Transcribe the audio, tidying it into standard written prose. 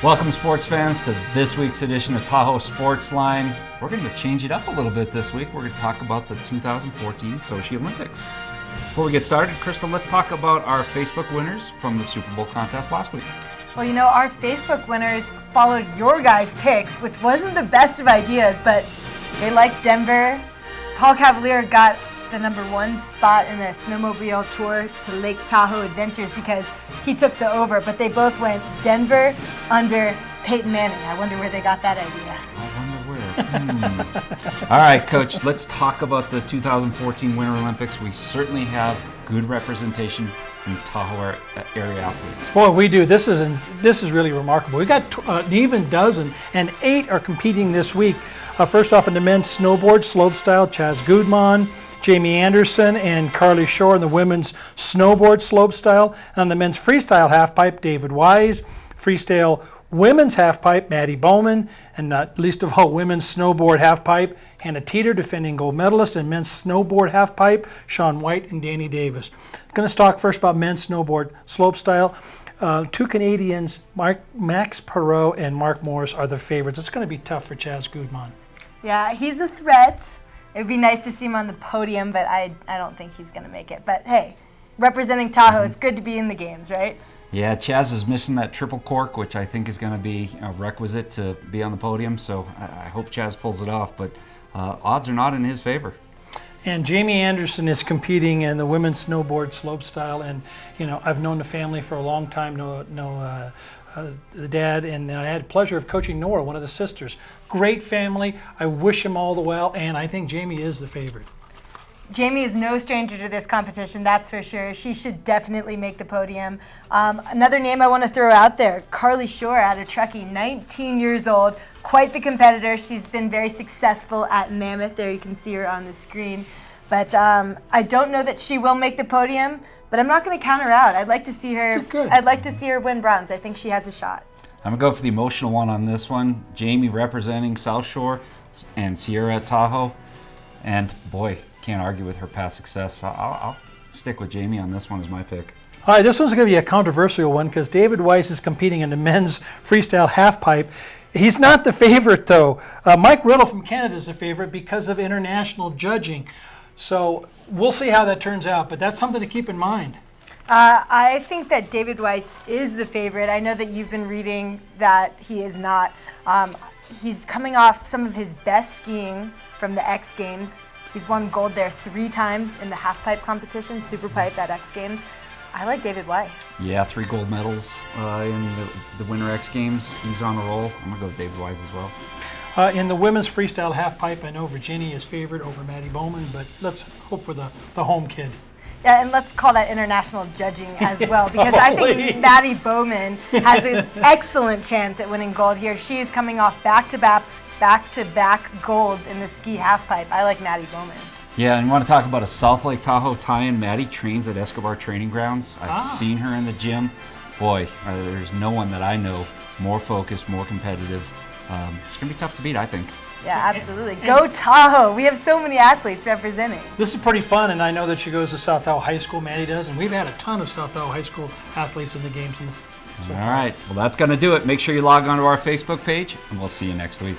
Welcome, sports fans, to this week's edition of Tahoe Sportsline. We're going to change it up a little bit this week. We're going to talk about the 2014 Sochi Olympics. Before we get started, Crystal, let's talk about our Facebook winners from the Super Bowl contest last week. Well, you know, our Facebook winners followed your guys' picks, which wasn't the best of ideas, but they liked Denver. Paul Cavalier got the #1 spot in the snowmobile tour to Lake Tahoe Adventures because he took the over, but they both went Denver under Peyton Manning. I wonder where they got that idea. I wonder where. All right, Coach, let's talk about the 2014 Winter Olympics. We certainly have good representation from Tahoe area athletes. Boy, we do. This is really remarkable. We got an even dozen, and 8 are competing this week. First off, in the men's snowboard slopestyle, Chaz Gudman, Jamie Anderson, and Carly Shore in the women's snowboard slopestyle. And on the men's freestyle halfpipe, David Wise. Freestyle women's halfpipe, Maddie Bowman. And not least of all, women's snowboard halfpipe, Hannah Teeter, defending gold medalist. And men's snowboard halfpipe, Sean White and Danny Davis. Going to talk first about men's snowboard slopestyle. 2 Canadians, Max Perot and Mark Morris, are the favorites. It's going to be tough for Chaz Gudman. Yeah, he's a threat. It would be nice to see him on the podium, but I don't think he's going to make it. But hey, representing Tahoe, it's good to be in the games, right? Yeah, Chaz is missing that triple cork, which I think is going to be a requisite to be on the podium. So I hope Chaz pulls it off, but odds are not in his favor. And Jamie Anderson is competing in the women's snowboard slopestyle, and you know, I've known the family for a long time. The dad, and I had the pleasure of coaching Nora, one of the sisters. Great family. I wish him all the well, and I think Jamie is the favorite. Jamie is no stranger to this competition, that's for sure. She should definitely make the podium. Another name I want to throw out there, Carly Shore out of Truckee, 19 years old, quite the competitor. She's been very successful at Mammoth. There you can see her on the screen. But I don't know that she will make the podium, but I'm not going to count her out. I'd like to see her. I'd like to see her win bronze. I think she has a shot. I'm going to go for the emotional one on this one. Jamie representing South Shore and Sierra at Tahoe. And boy, can't argue with her past success. I'll stick with Jamie on this one as my pick. All right, this one's going to be a controversial one because David Weiss is competing in the men's freestyle halfpipe. He's not the favorite, though. Mike Riddle from Canada is the favorite because of international judging. So we'll see how that turns out, but that's something to keep in mind. I think that David Weiss is the favorite. I know that you've been reading that he is not. He's coming off some of his best skiing from the X Games. He's won gold there 3 times in the halfpipe competition, super pipe at X Games. I like David Weiss. Yeah, 3 gold medals in the Winter X Games. He's on a roll. I'm going to go with David Weiss as well. In the women's freestyle halfpipe, I know Virginia is favored over Maddie Bowman, but let's hope for the home kid. Yeah, and let's call that international judging as well, because I think Maddie Bowman has an excellent chance at winning gold here. She is coming off back-to-back golds in the ski halfpipe. I like Maddie Bowman. Yeah, and you want to talk about a South Lake Tahoe tie-in. Maddie trains at Escobar Training Grounds. I've seen her in the gym. Boy, there's no one that I know more focused, more competitive. It's going to be tough to beat, I think. Yeah, absolutely. Go Tahoe. We have so many athletes representing. This is pretty fun, and I know that she goes to South Tahoe High School, Maddie does, and we've had a ton of South Tahoe High School athletes in the games. All right, well, that's going to do it. Make sure you log on to our Facebook page, and we'll see you next week.